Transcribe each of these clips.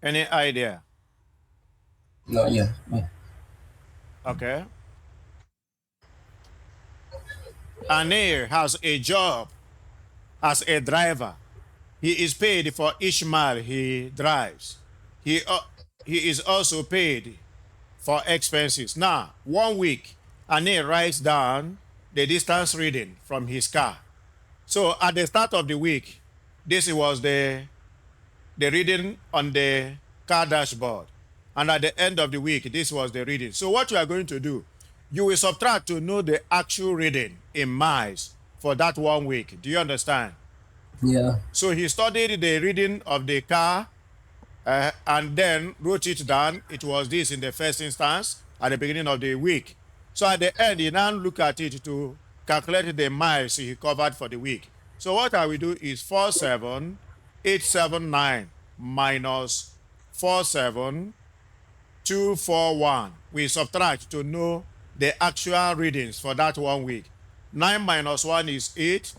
Any idea? No, yeah. Yeah. Okay. Anir has a job as a driver. He is paid for each mile he drives. He, uh, he is also paid for expenses. Now, 1 week, Anir writes down the distance reading from his car. So at the start of the week, this was the reading on the car dashboard. And at the end of the week, this was the reading. So what you are going to do, you will subtract to know the actual reading in miles for that 1 week. Do you understand? Yeah. So he studied the reading of the car and then wrote it down. It was this in the first instance at the beginning of the week. So at the end, he now look at it to calculate the miles he covered for the week. So what I will do is 47,879 minus 47,241. We subtract to know the actual readings for that 1 week. 9 minus 1 is 8.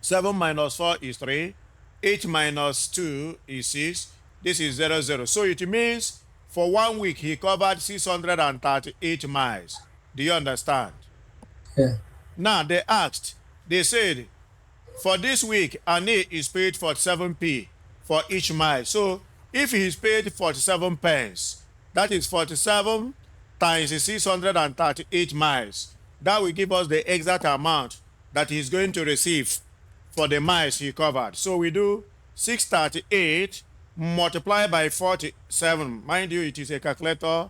7 minus 4 is 3. 8 minus 2 is 6. This is 0, 0. So it means for 1 week, he covered 638 miles. Do you understand? Yeah. Now, they said, for this week, Ane is paid 47p for each mile. So if he is paid 47 pence, that is 47 times 638 miles. That will give us the exact amount that he's going to receive for the miles he covered. So we do 638 multiplied by 47. Mind you, it is a calculator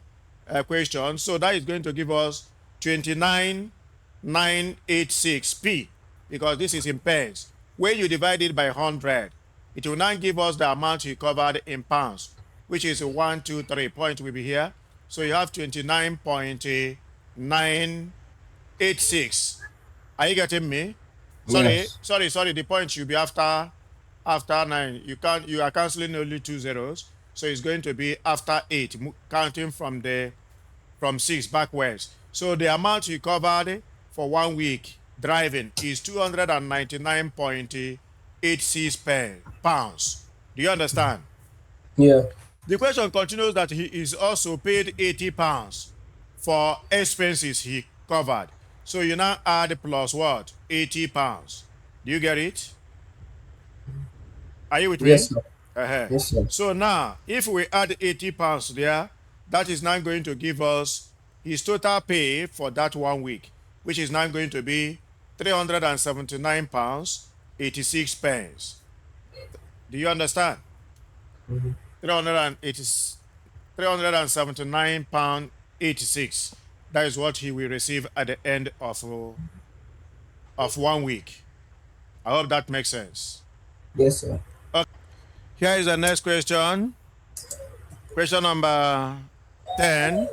question. So that is going to give us 29,986p because this is in pence. When you divide it by 100, it will now give us the amount he covered in pounds, which is 123. Point will be here. So you have 29,986. Are you getting me? Yes. Sorry. The point should be after 9. You are canceling only 2 zeros. So it's going to be after 8, counting from 6 backwards. So the amount you covered for 1 week driving is 299.86 pounds. Do you understand? Yeah. The question continues that he is also paid 80 pounds for expenses he covered. So you now add plus what? 80 pounds. Do you get it? Are you with Yes, me? sir. Uh-huh. Yes, sir. So now, if we add 80 pounds there, that is now going to give us his total pay for that 1 week, which is now going to be 379 pounds, 86 pence. Do you understand? 380, 379 pound 86. That is what he will receive at the end of 1 week. I hope that makes sense. Yes, sir. Okay. Here is the next question. Question number 10.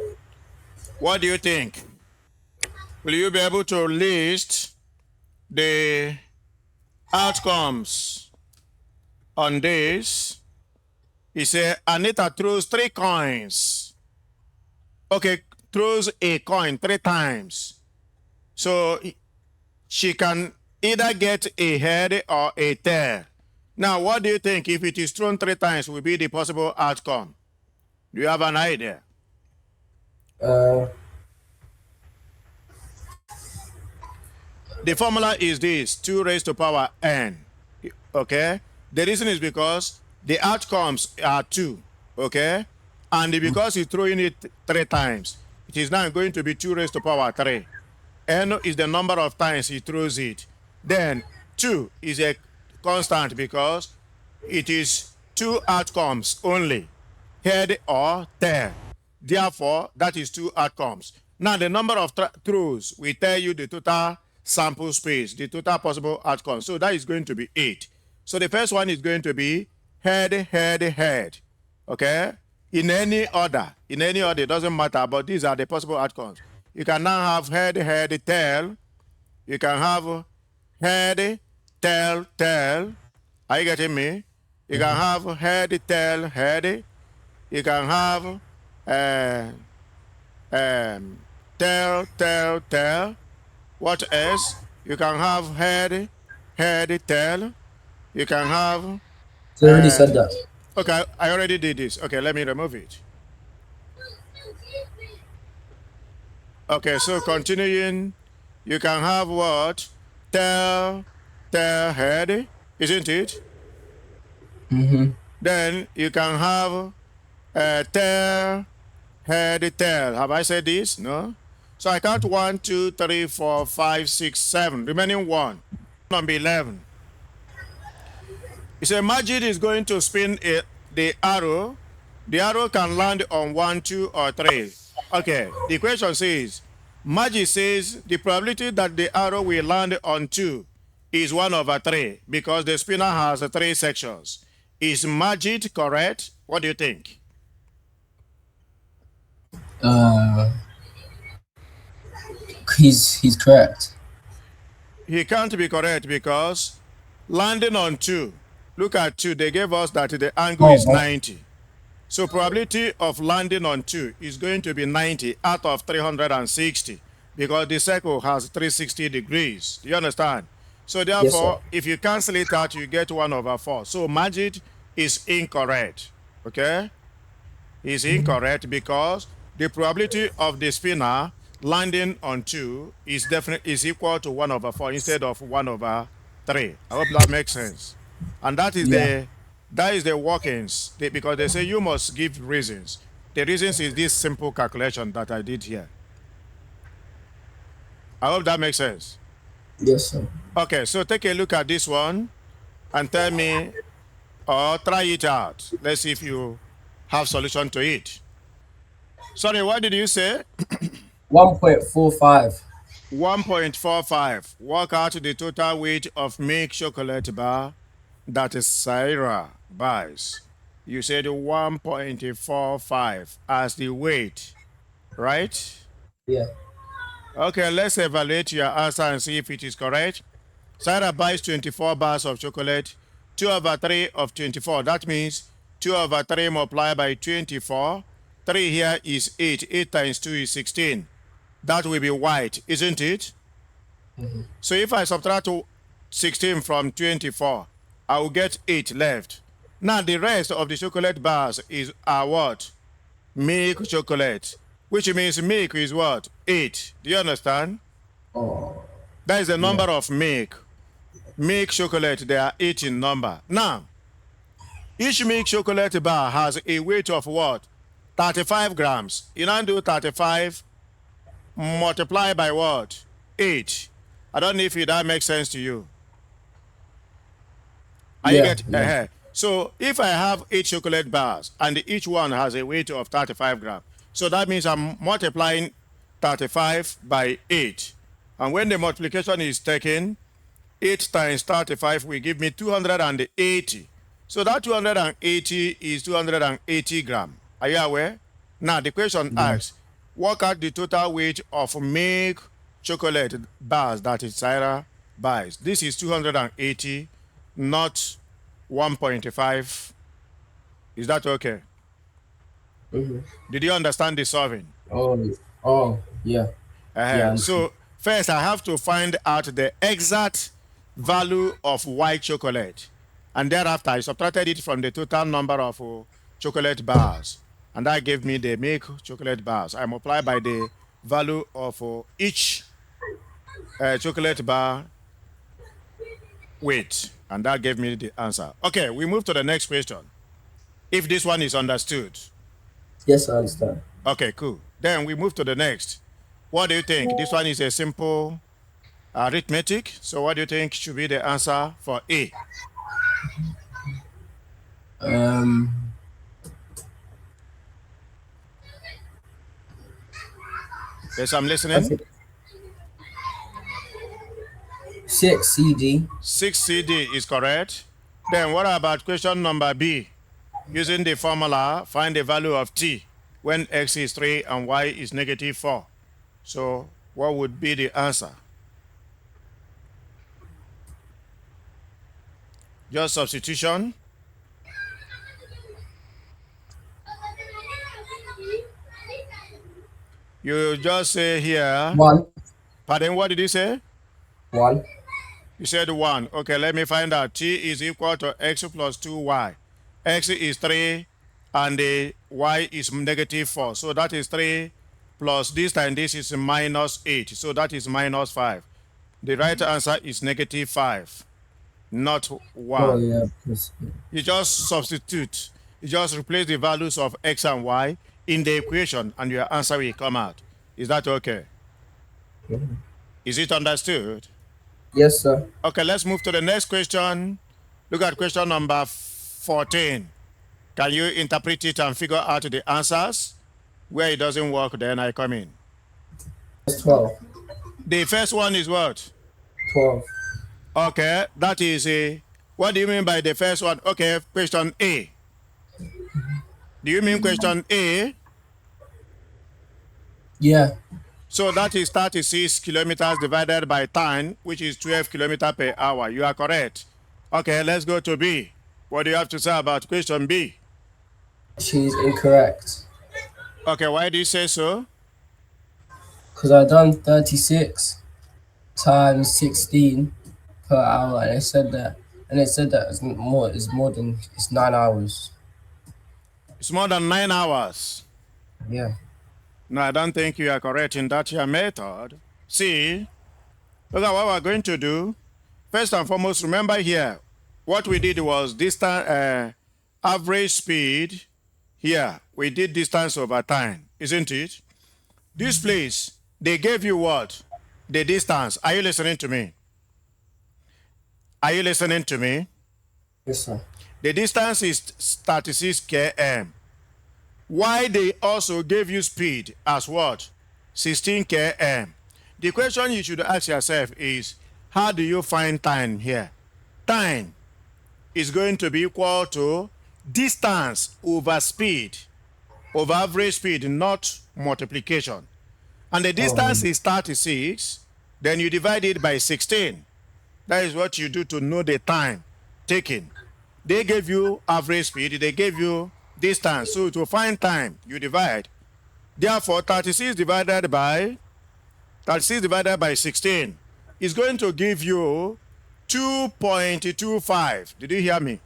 What do you think? Will you be able to list the outcomes on this? He said, Anita throws 3 coins. Okay, throws a coin 3 times. So she can either get a head or a tail. Now, what do you think if it is thrown 3 times will be the possible outcome? Do you have an idea? Uh, The formula is this, 2 raised to power n. Okay? The reason is because the outcomes are 2. Okay? And because he's throwing it 3 times, it is now going to be 2 raised to power 3. N is the number of times he throws it. Then 2 is a constant because it is 2 outcomes only, head or tail. Therefore, that is 2 outcomes. Now, the number of throws will tell you the total sample space, the total possible outcomes. So that is going to be 8. So the first one is going to be head, head, head. Okay? In any order, it doesn't matter, but these are the possible outcomes. You can now have head, head, tail. You can have head, tail, tail. Are you getting me? You can have head, tail, head. You can have uh, tail, tail, tail. What else? You can have head, head, tail. You can have they already said that. Okay, I already did this. Okay, let me remove it. Okay, so continuing, you can have what? Tail, head, isn't it? Mm-hmm. Then you can have tail, head, tail. Have I said this? No. So I count 1, 2, 3, 4, 5, 6, 7. Remaining 1. Number 11. It says Majid is going to spin the arrow. The arrow can land on 1, 2, or 3. Okay, the question says, Majid says the probability that the arrow will land on 2 is 1/3 because the spinner has 3 sections. Is Majid correct? What do you think? He's correct. He can't be correct because landing on 2, look at 2, they gave us that the angle is 90. So probability of landing on 2 is going to be 90 out of 360 because the circle has 360 degrees. Do you understand? So Yes, sir. therefore, if you cancel it out, you get 1/4. So Majid is incorrect. Okay? Is incorrect because the probability of the spinner landing on 2 is definitely is equal to 1/4 instead of 1/3. I hope that makes sense. And that is Yeah. the workings because they say you must give reasons. The reasons is this simple calculation that I did here. I hope that makes sense. Yes, sir. Okay, so take a look at this one and tell me or try it out. Let's see if you have solution to it. Sorry, what did you say? 1.45. 1.45. Work out the total weight of milk chocolate bar that Sarah buys. You said 1.45 as the weight, right? Yeah. Okay, let's evaluate your answer and see if it is correct. Sarah buys 24 bars of chocolate, 2/3 of 24. That means 2/3 multiplied by 24. 3 here is 8. 8 times 2 is 16. That will be white, isn't it? Mm-hmm. So if I subtract 16 from 24, I will get 8 left. Now the rest of the chocolate bars are what? Milk chocolate, which means milk is what? 8. Do you understand? Oh, That is the number yeah. of milk. Milk chocolate, they are 8 in number. Now, each milk chocolate bar has a weight of what? 35 grams. You now do 35 multiply by what? 8. I don't know if that makes sense to you. Are you Yeah. get Yeah. So if I have 8 chocolate bars and each one has a weight of 35 grams, so that means I'm multiplying 35 by 8. And when the multiplication is taken, 8 times 35 will give me 280. So that 280 is 280 grams. Are you aware? Now the question Yeah. asks, work out the total weight of milk chocolate bars that Sarah buys. This is 280, not 1.5. Is that okay? Mm-hmm. Did you understand the solving? Oh. Oh. Yeah. Yeah. I understand. So first I have to find out the exact value of white chocolate. And thereafter I subtracted it from the total number of chocolate bars. And that gave me the milk chocolate bars. I multiply by the value of each chocolate bar weight. And that gave me the answer. Okay, we move to the next question. If this one is understood. Yes, I understand. Okay, cool. Then we move to the next. What do you think? This one is a simple arithmetic. So what do you think should be the answer for A? Um. Yes, I'm I listening. think 6 CD. 6CD is correct. Then what about question number B? Using the formula, find the value of t when x is 3 and y is -4. So what would be the answer? Just substitution. You just say here, 1. pardon, what did you say? 1. You said 1. Okay, let me find out. T is equal to x plus 2y. X is 3 and the Y is -4. So that is 3 plus this time this is -8. So that is -5. The right answer is -5, not 1. Oh, yeah. Because, You just substitute. You just replace the values of X and Y in the equation and your answer will come out. Is that okay? Is it understood? yes, sir. Okay, let's move to the next question. Look at question number 14. Can you interpret it and figure out the answers? Where it doesn't work, then I come in. It's 12. The first one is what? 12. Okay, that is a, what do you mean by the first one? Okay, question A. Do you mean question A? Yeah. So that is 36 kilometers divided by time, which is 12 kilometers per hour. You are correct. Okay, let's go to B. What do you have to say about question B? She's incorrect. Okay, why do you say so? Because I done 36 times 16 per hour, and it said that it's 9 hours. It's more than 9 hours. Yeah. No, I don't think you are correct in that your method. See, look at what we're going to do. First and foremost, remember here, what we did was distance, average speed. Here, we did distance over time, isn't it? This place, they gave you what? The distance. Are you listening to me? Are you listening to me? Yes, sir. The distance is 36 km. Why they also gave you speed as what? 16 km. The question you should ask yourself is, how do you find time here? Time is going to be equal to distance over speed, over average speed, not multiplication. And the distance is 36, then you divide it by 16. That is what you do to know the time taken. They gave you average speed, they gave you distance. So to find time, you divide. Therefore, 36 divided by 16 is going to give you 2.25. Did you hear me?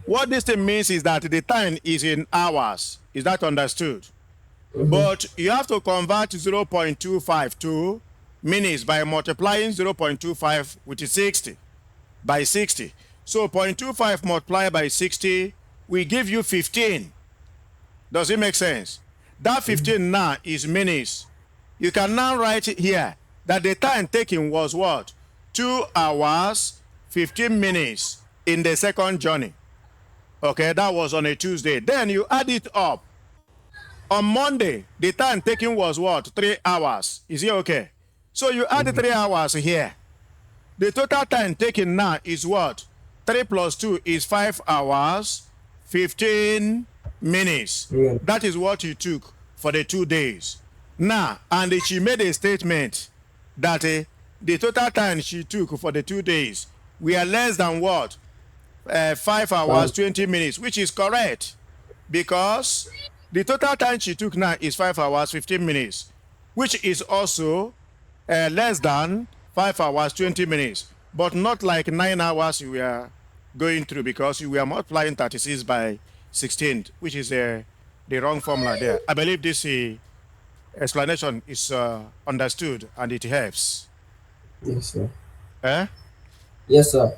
What this thing means is that the time is in hours. Is that understood? But you have to convert 0.25 to minutes by multiplying 0.25 with 60 by 60. So 0.25 multiplied by 60 will give you 15. Does it make sense? That 15 now is minutes. You can now write it here that the time taken was what? 2 hours, 15 minutes in the second journey. Okay, that was on a Tuesday. Then you add it up. On Monday, the time taken was what? 3 hours. Is it okay? So you add 3 hours here. The total time taken now is what? 3 plus 2 is 5 hours, 15 minutes. Yeah. That is what you took for the 2 days. Now, and she made a statement that the total time she took for the 2 days were less than what? 5 hours, 20 minutes, which is correct. Because the total time she took now is 5 hours, 15 minutes, which is also less than 5 hours, 20 minutes, but not like 9 hours you were going through because you were multiplying 36 by 16, which is the wrong formula there. I believe this explanation is understood and it helps. Yes, sir. Eh? Yes, sir.